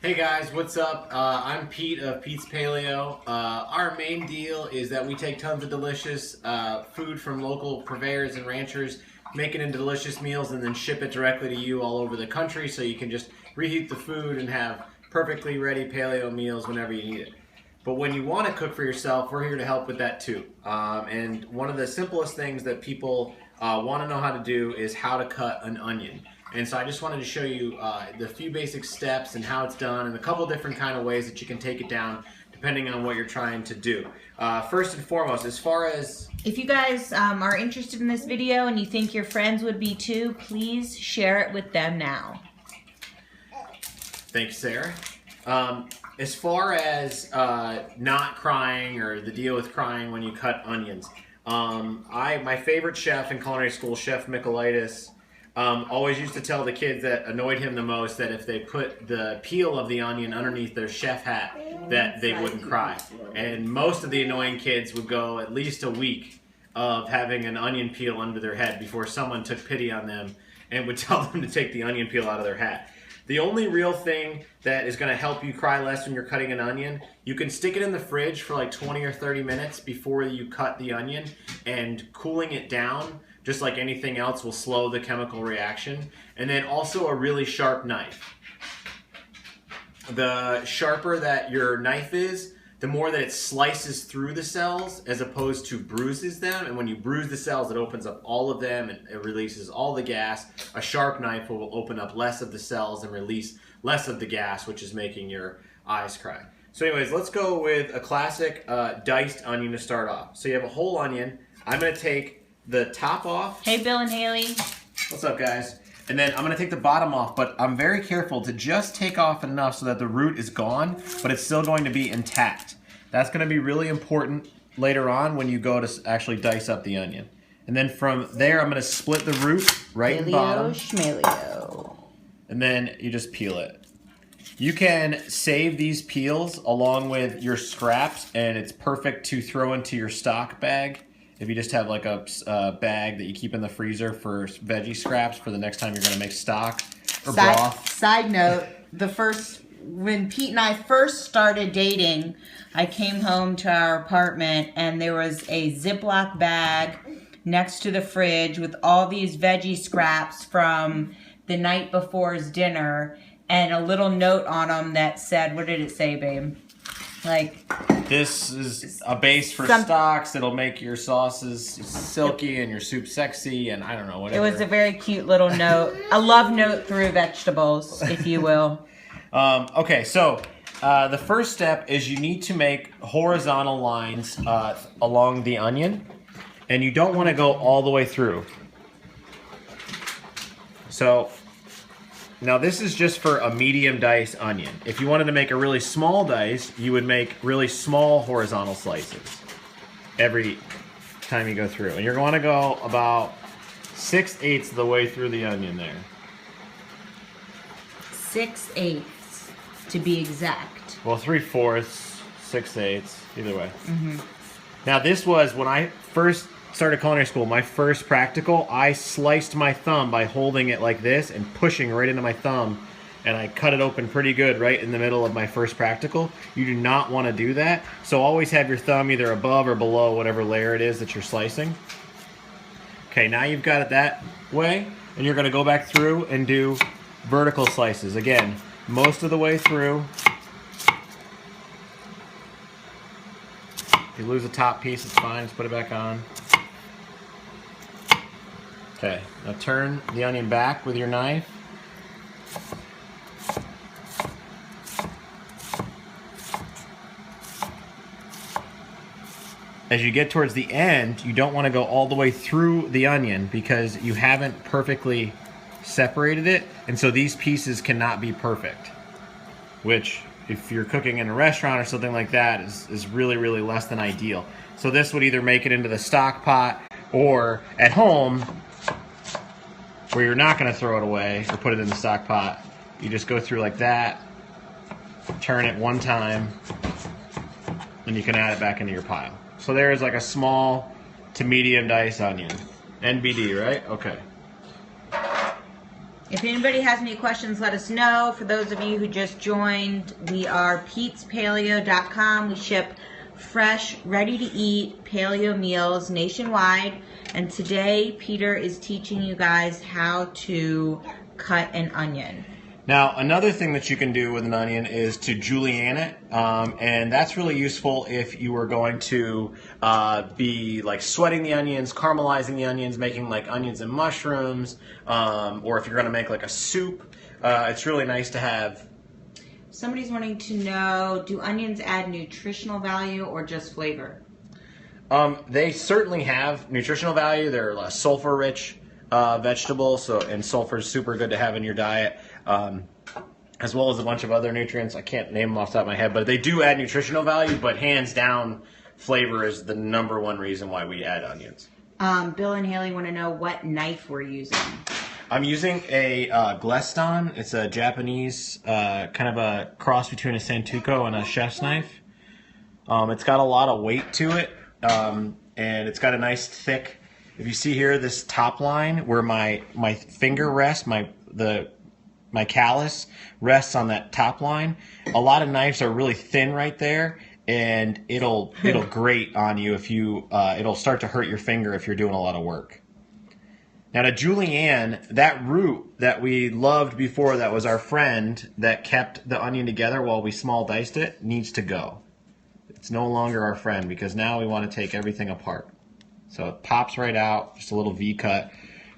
Hey guys, what's up? I'm Pete of Pete's Paleo. Our main deal is that we take tons of delicious food from local purveyors and ranchers, make it into delicious meals, and then ship it directly to you all over the country so you can just reheat the food and have perfectly ready paleo meals whenever you need it. But when you want to cook for yourself, we're here to help with that too. And one of the simplest things that people want to know how to do is how to cut an onion. And so I just wanted to show you the few basic steps and how it's done and a couple different kind of ways that you can take it down depending on what you're trying to do. First and foremost, as far as... If you guys are interested in this video and you think your friends would be too, please share it with them now. Thanks, Sarah. As far as not crying or the deal with crying when you cut onions, my favorite chef in culinary school, Chef Michaelitis, always used to tell the kids that annoyed him the most that if they put the peel of the onion underneath their chef hat, that they wouldn't cry. And most of the annoying kids would go at least a week of having an onion peel under their head before someone took pity on them and would tell them to take the onion peel out of their hat. The only real thing that is going to help you cry less when you're cutting an onion, you can stick it in the fridge for like 20 or 30 minutes before you cut the onion, and cooling it down, just like anything else, will slow the chemical reaction. And then also a really sharp knife. The sharper that your knife is, the more that it slices through the cells as opposed to bruises them. And when you bruise the cells, it opens up all of them and it releases all the gas. A sharp knife will open up less of the cells and release less of the gas, which is making your eyes cry. So anyways, let's go with a classic diced onion to start off. So you have a whole onion. I'm going to take the top off. Hey, Bill and Haley. What's up, guys? And then I'm going to take the bottom off, but I'm very careful to just take off enough so that the root is gone, but it's still going to be intact. That's going to be really important later on when you go to actually dice up the onion. And then from there, I'm going to split the root right in the bottom. Schmaleo. And then you just peel it. You can save these peels along with your scraps, and it's perfect to throw into your stock bag. If you just have like a bag that you keep in the freezer for veggie scraps for the next time you're going to make stock or broth. Side note, when Pete and I first started dating, I came home to our apartment and there was a Ziploc bag next to the fridge with all these veggie scraps from the night before's dinner and a little note on them that said, what did it say, babe? Like, this is a base for stocks. It'll make your sauces silky and your soup sexy, and I don't know, whatever. It was a very cute little note. A love note through vegetables, if you will. Okay, so the first step is you need to make horizontal lines along the onion, and you don't want to go all the way through. So now this is just for a medium dice onion. If you wanted to make a really small dice, you would make really small horizontal slices every time you go through. And you're going to go about 6/8 of the way through the onion there. 6/8 to be exact. Well, 3/4, 6/8, either way. Now this was when I first started culinary school, my first practical. I sliced my thumb by holding it like this and pushing right into my thumb, and I cut it open pretty good right in the middle of my first practical. You do not want to do that, so always have your thumb either above or below whatever layer it is that you're slicing. Okay, now you've got it that way, and you're going to go back through and do vertical slices. Again, most of the way through. If you lose the top piece, it's fine, just put it back on. Okay, now turn the onion back with your knife. As you get towards the end, you don't want to go all the way through the onion because you haven't perfectly separated it, and so these pieces cannot be perfect, which if you're cooking in a restaurant or something like that is really, really less than ideal. So this would either make it into the stock pot, or at home, where you're not going to throw it away or put it in the stock pot, you just go through like that, turn it one time, and you can add it back into your pile. So there's like a small to medium dice onion. NBD, right? Okay. If anybody has any questions, let us know. For those of you who just joined, we are PetesPaleo.com. We ship fresh, ready-to-eat paleo meals nationwide. And today, Peter is teaching you guys how to cut an onion. Now, another thing that you can do with an onion is to julienne it, and that's really useful if you are going to be like sweating the onions, caramelizing the onions, making like onions and mushrooms, or if you're going to make like a soup. It's really nice to have. Somebody's wanting to know, do onions add nutritional value or just flavor? They certainly have nutritional value. They're a sulfur-rich vegetable, and sulfur is super good to have in your diet. As well as a bunch of other nutrients. I can't name them off the top of my head, but they do add nutritional value, but hands down, flavor is the #1 reason why we add onions. Bill and Haley want to know what knife we're using. I'm using a Gleston. It's a Japanese, kind of a cross between a Santoku and a chef's knife. It's got a lot of weight to it, and it's got a nice thick, if you see here, this top line where my finger rests, my callus rests on that top line. A lot of knives are really thin right there, and it'll grate on you if you it'll start to hurt your finger if you're doing a lot of work. Now to julienne, that root that we loved before, that was our friend that kept the onion together while we small diced it, needs to go. It's no longer our friend because now we want to take everything apart. So it pops right out, just a little V cut.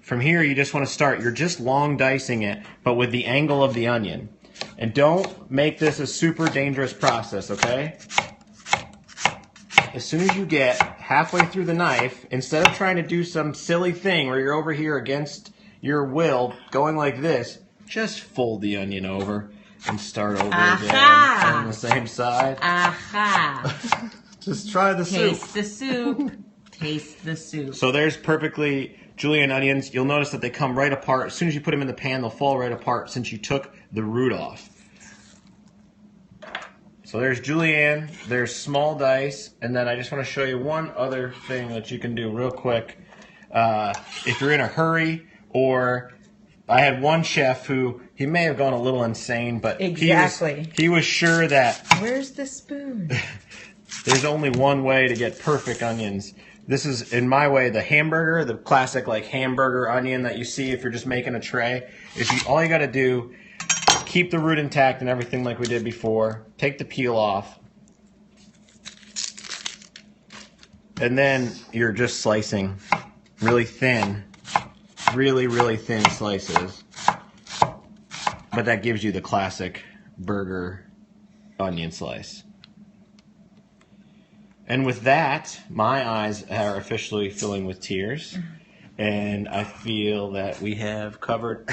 From here, you just want to start. You're just long dicing it, but with the angle of the onion. And don't make this a super dangerous process, okay? As soon as you get halfway through the knife, instead of trying to do some silly thing where you're over here against your will, going like this, just fold the onion over and start over again on the same side. Aha! Just try the soup. Taste the soup. Taste the soup. So there's perfectly julienne onions. You'll notice that they come right apart. As soon as you put them in the pan, they'll fall right apart since you took the root off. So there's julienne, there's small dice, and then I just want to show you one other thing that you can do real quick. If you're in a hurry, or I had one chef who, he may have gone a little insane, but he was sure that... Where's the spoon? There's only one way to get perfect onions. This is, in my way, the hamburger, the classic like hamburger onion that you see if you're just making a tray. All you got to do, keep the root intact and everything like we did before. Take the peel off. And then you're just slicing really thin, really, really thin slices. But that gives you the classic burger onion slice. And with that, my eyes are officially filling with tears, and I feel that we have covered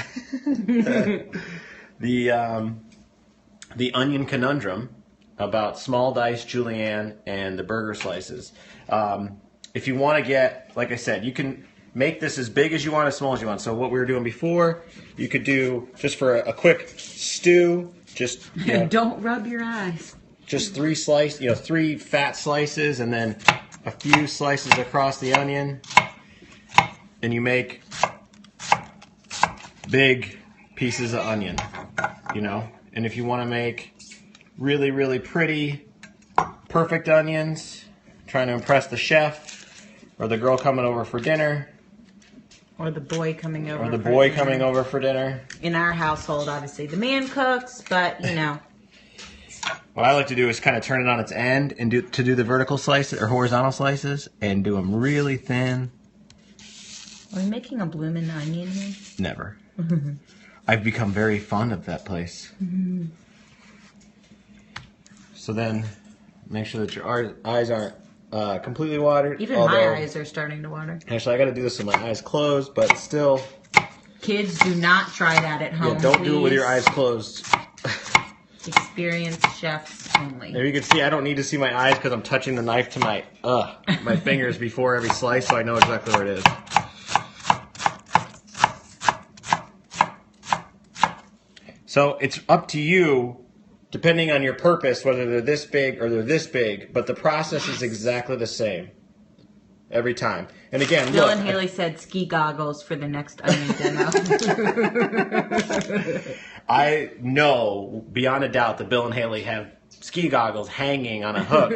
the onion conundrum about small dice, julienne, and the burger slices. If you want to get, like I said, you can make this as big as you want, as small as you want. So what we were doing before, you could do just for a quick stew. Just don't rub your eyes. Just 3 fat slices, and then a few slices across the onion, and you make big pieces of onion, And if you want to make really, really pretty, perfect onions, trying to impress the chef or the girl coming over for dinner, or the boy coming over. For dinner. In our household, obviously, the man cooks, but What I like to do is kind of turn it on its end and do the vertical slices or horizontal slices and do them really thin. Are we making a bloomin' onion here? Never. I've become very fond of that place. So then, make sure that your eyes aren't completely watered. Even my eyes are starting to water. Actually, I got to do this with my eyes closed, but still. Kids, do not try that at home. Yeah, don't do it with your eyes closed. Experienced chefs only. There you can see I don't need to see my eyes because I'm touching the knife to my fingers before every slice, so I know exactly where it is. So it's up to you, depending on your purpose, whether they're this big or they're this big, but the process is exactly the same. every time. And again, Bill look, and Haley said ski goggles for the next onion demo. I know beyond a doubt that Bill and Haley have ski goggles hanging on a hook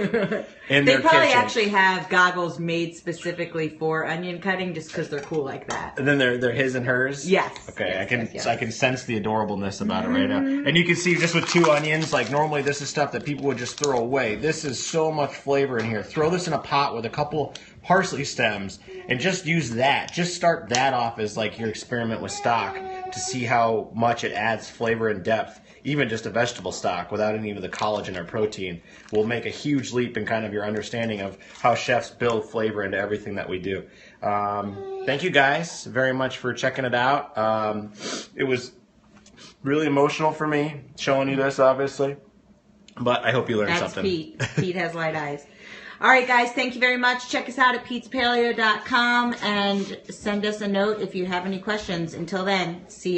in They their probably kitchen. actually have goggles made specifically for onion cutting just because they're cool like that. And then they're his and hers? Yes. Okay, Yes, so I can sense the adorableness about it right now. And you can see just with 2 onions, like normally this is stuff that people would just throw away. This is so much flavor in here. Throw this in a pot with a couple parsley stems and just use that. Just start that off as like your experiment with stock to see how much it adds flavor and depth. Even just a vegetable stock without any of the collagen or protein will make a huge leap in kind of your understanding of how chefs build flavor into everything that we do. Thank you guys very much for checking it out. It was really emotional for me showing you this, obviously, but I hope you learned That's something. Pete. Pete has light eyes. All right, guys, thank you very much. Check us out at petespaleo.com and send us a note if you have any questions. Until then, see you.